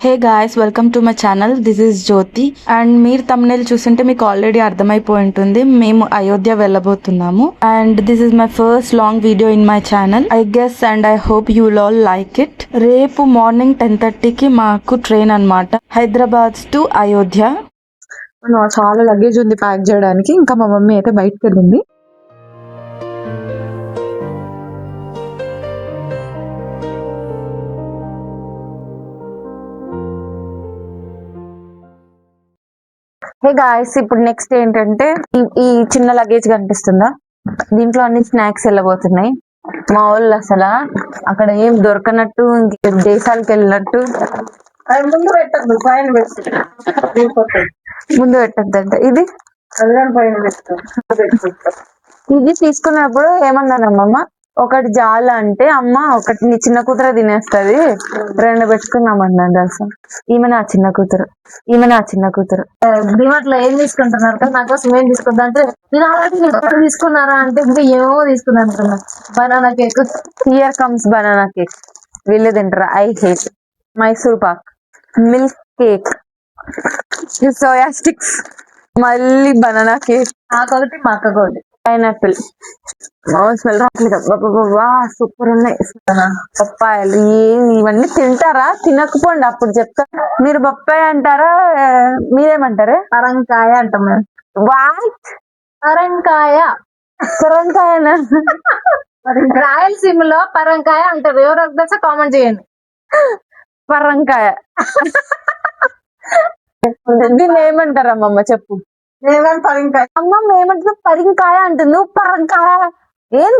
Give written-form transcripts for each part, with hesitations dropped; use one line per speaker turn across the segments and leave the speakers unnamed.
Hey guys, welcome to my channel. This is Jyothi. And మీరు thumbnail చూస్తుంటే మీకు already అర్థమైపోయి ఉంటుంది, మేము అయోధ్య వెళ్ళబోతున్నాము. And this is my first long video in my channel, I guess. And I hope you all like it. రేపు morning 10:30కి మాకు ట్రైన్ అన్నమాట, హైదరాబాద్ టు అయోధ్య.
చాలా లగేజ్ ఉంది ప్యాక్ చేయడానికి. ఇంకా మా మమ్మీ అయితే బయటకు వెళ్ళింది. హే గాయ్స్, ఇప్పుడు నెక్స్ట్ ఏంటంటే ఈ చిన్న లగేజ్ కనిపిస్తుందా, దీంట్లో అన్ని స్నాక్స్ వెళ్ళబోతున్నాయి. మా వాళ్ళు అసలు అక్కడ ఏం దొరకనట్టు ఇంక దేశాలకు వెళ్ళినట్టు ముందు పెట్టద్దంట. ఇది తీసుకున్నప్పుడు ఏమన్నానమ్మమ్మ, ఒకటి జాల అంటే అమ్మ ఒకటి నీ చిన్న కూతురు తినేస్తుంది, రెండు పెట్టుకున్నామన్నాను. అసలు ఈమె నా చిన్న కూతురు.
డిమార్ట్లో ఏం తీసుకుంటున్నారు కదా, నా కోసం ఏం తీసుకుంటా అంటే నేను ఆల్రెడీ తీసుకున్నారా అంటే ఇంకా ఏమో తీసుకున్నాను అనుకున్నా. Banana cake.
Here comes banana cake. వీళ్ళే తింటారా? I hate. Mysore Pak, milk cake, soya sticks, మళ్ళీ బనానా కేక్,
నాకొకటి మా అక్కకొకటి.
పైనాపిల్. స్మెల్ రావట్లేదు. సూపర్ ఉన్నాయి. పప్పాయలు ఇవన్నీ తింటారా? తినకపోండి, అప్పుడు చెప్తా. మీరు బొప్పాయి అంటారా, మీరేమంటారే?
పరంకాయ అంటాం మేము.
వాట్?
పరంకాయనా? రాయలసీమలో పరంకాయ అంటారు. ఎవరికి తెలుసా కామెంట్ చేయండి.
పరంకాయ. దీన్ని ఏమంటారమ్మమ్మ చెప్పు.
పరంకాయ
అమ్మమ్మ ఏమంటున్నావు? పరింకాయ అంటుంది, నువ్వు పరంకాయ. ఏం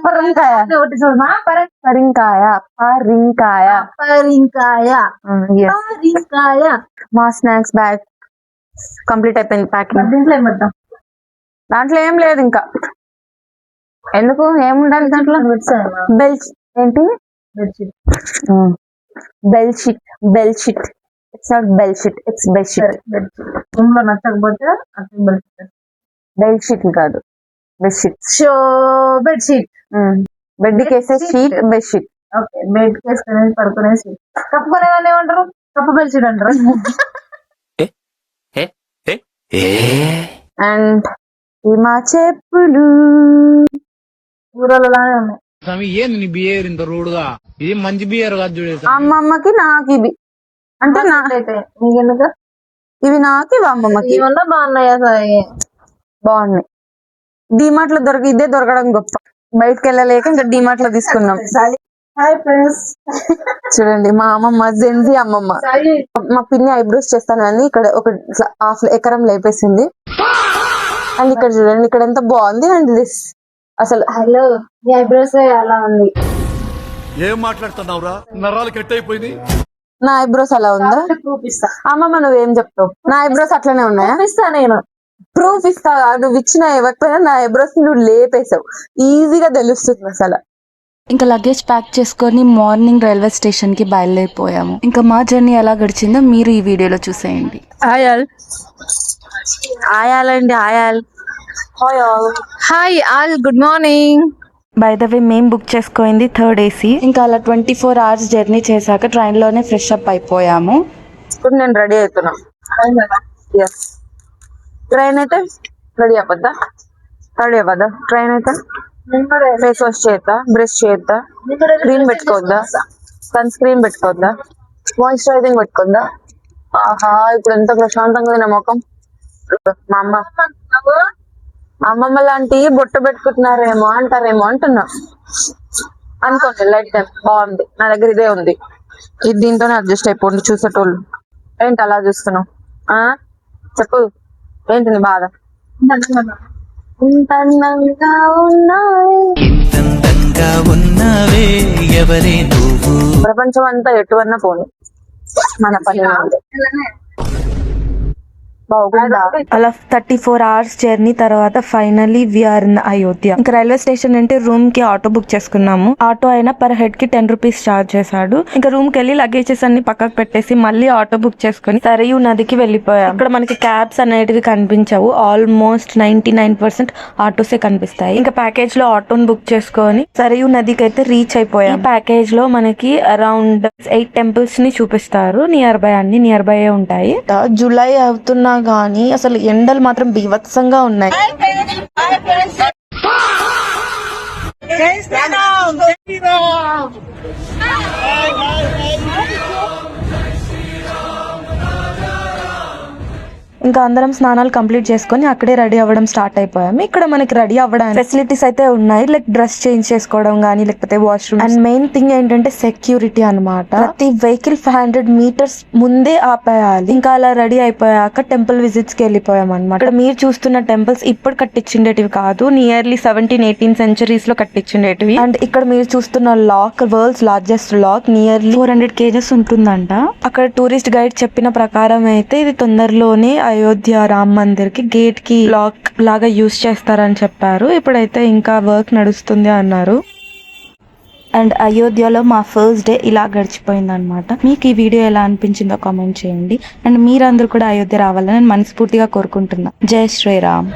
పరంకాయ?
ఒకటి చూడమా,
పరింకాయ. మా స్నాక్స్ బ్యాగ్ కంప్లీట్ అయిపోయింది ప్యాకింగ్.
దీంట్లో ఏమద్దాం?
దాంట్లో ఏం లేదు ఇంకా. ఎందుకు? ఏముండాలి దాంట్లో? బెల్ ఏంటి? Bell sheet. It's not bell sheet, it's bedsheet.
నచ్చకపోతే
బెల్షీట్ కాదు, బెడ్షీట్.
Show bedsheet.
బెడ్ కేసే షీట్, బెడ్షీట్.
ఓకే, బెడ్ కేసుకునే పడుకునే షీట్. కప్పుకునే వాళ్ళు ఏమంటారు? కప్పు బెడ్షీట్ అంటారు.
అండ్ మా చెప్పులు
ఊరలోనే ఉన్నాయి.
ఏంది బిహేవియర్ ఇంత రూడ్గా? ఇది మంచి బిహేవియర్ కాదు చూడేది.
అమ్మమ్మకి నాకు ఇవి అంటే
నీకెందుకు
ఇవి నాకు, ఇవి అమ్మమ్మకి.
ఇవన్నా బాగున్నాయా?
బాగున్నాయి. డిమార్ట్ లో ఇదే దొరకడం గొప్ప. బయటకు వెళ్ళలేక ఇంకా డిమార్ట్ లో తీసుకున్నాం. చూడండి మా అమ్మమ్మ, జెన్జీ అమ్మమ్మ. మా పిన్ని ఐబ్రోస్ చేస్తానని ఇక్కడ ఒక హాఫ్ ఎకరం లేపేసింది. అండ్ ఇక్కడ చూడండి, ఇక్కడ ఎంత బాగుంది. అండ్ దిస్ అసలు
హలో, నీ ఐబ్రోస్ అలా ఉంది.
ఏం మాట్లాడుతున్నావురా? నరాలు కట్ అయిపోయింది.
నా ఐబ్రోస్ అలా ఉందా?
ప్రూఫ్ ఇస్తా.
అమ్మమ్మ నువ్వేం చెప్తావు? నా ఐబ్రోస్ అట్లనే ఉన్నాయా?
నేను
ప్రూఫ్ ఇస్తా. నువ్వు ఇచ్చిన ఇవ్వకపోయినా నా ఐబ్రోస్ నువ్వు లేపేసావు, ఈజీగా తెలుస్తుంది అసలు.
ఇంకా లగేజ్ ప్యాక్ చేసుకొని మార్నింగ్ రైల్వే స్టేషన్ కి బయలుదేరిపోయాము. ఇంకా మా జర్నీ ఎలా గడిచిందో మీరు ఈ వీడియోలో చూసేయండి.
Hi all, good morning.
By the way, మేము బుక్ చేసుకోయింది 3rd AC. ఇంకా అలా 24 hours జర్నీ చేశాక ట్రైన్ లోనే ఫ్రెష్ అప్ అయిపోయాము.
ఇప్పుడు నేను రెడీ అవుతున్నా. ట్రైన్ అయితే రెడీ అవ్వద్దా? ట్రైన్ అయితే ఫేస్ వాష్ చేద్దా, బ్రష్ చేద్దా, క్రీమ్ పెట్టుకోవద్దా, సన్ స్క్రీన్ పెట్టుకోవద్దా, మాయిశ్చరైజింగ్ పెట్టుకోవద్దా? ఆహా, ఇప్పుడు ఎంత ప్రశాంతంగా ఉంది నా ముఖం. మా అమ్మమ్మ లాంటి బొట్టు పెట్టుకుంటున్నారేమో అంటున్నా. అనుకోండి, లైట్ టైం బాగుంది. నా దగ్గర ఇదే ఉంది, ఇది దీంతోనే అడ్జస్ట్ అయిపోండి చూసేటోళ్ళు. ఏంటి అలా చూస్తున్నావు? చెప్పు, ఏంటి నీ బాధ? ప్రపంచం అంతా ఎటువన్నా పోనీ, మన పని ఉంది. బాగుందా
అలా 34 hours జర్నీ తర్వాత ఫైనలీ వీఆర్ ఇన్ అయోధ్య. ఇంకా రైల్వే స్టేషన్ అంటే రూమ్ కి ఆటో బుక్ చేసుకున్నాము. ఆటో అయినా పర్ హెడ్ కి 10 rupees చార్జ్ చేశాడు. ఇంకా రూమ్ కి వెళ్ళి లగేజెస్ అన్ని పక్కకు పెట్టేసి మళ్ళీ ఆటో బుక్ చేసుకుని సరయూ నదికి వెళ్ళిపోయాం. ఇక్కడ మనకి క్యాబ్స్ అనేటివి కనిపించవు. ఆల్మోస్ట్ 99% ఆటోసే కనిపిస్తాయి. ఇంకా ప్యాకేజ్ లో ఆటోని బుక్ చేసుకొని సరయూ నదికి అయితే రీచ్ అయిపోయాం. ప్యాకేజ్ లో మనకి అరౌండ్ 8 temples ని చూపిస్తారు. నియర్ బై అన్ని నియర్ బై ఉంటాయి. జూలై అవుతున్నా గానీ అసలు ఎండలు మాత్రం బీభత్సంగా ఉన్నాయి. ఇంకా అందరం స్నానాలు కంప్లీట్ చేసుకొని అక్కడే రెడీ అవ్వడం స్టార్ట్ అయిపోయాము. ఇక్కడ మనకి రెడీ అవ్వడానికి ఫెసిలిటీస్ అయితే ఉన్నాయి. లైక్ డ్రెస్ చేంజ్ చేసుకోవడం గానీ లేకపోతే వాష్రూమ్. అండ్ మెయిన్ థింగ్ ఏంటంటే సెక్యూరిటీ అన్నమాట. ప్రతి వెహికల్ 500 meters ముందే ఆపేయాలి. ఇంకా అలా రెడీ అయిపోయాక టెంపుల్ విజిట్స్ కి వెళ్ళిపోయాం అనమాట. ఇక్కడ మీరు చూస్తున్న టెంపుల్స్ ఇప్పుడు కట్టించిండేటివి కాదు, నియర్లీ 17-18 centuries లో కట్టించిండేటివి. అండ్ ఇక్కడ మీరు చూస్తున్న lock world's largest lock, nearly 400 kgs ఉంటుందంట. అక్కడ టూరిస్ట్ గైడ్ చెప్పిన ప్రకారం అయితే ఇది తొందరలోనే అయోధ్య రామ్ మందిర్ కి గేట్ కి లాక్ లాగా యూజ్ చేస్తారని చెప్పారు. ఇప్పుడైతే ఇంకా వర్క్ నడుస్తుంది అన్నారు. అండ్ అయోధ్యలో మా ఫస్ట్ డే ఇలా గడిచిపోయింది అనమాట. మీకు ఈ వీడియో ఎలా అనిపించిందో కామెంట్ చేయండి. అండ్ మీరందరూ కూడా అయోధ్య రావాలని నేను మనస్ఫూర్తిగా కోరుకుంటున్నా. జై శ్రీరామ్.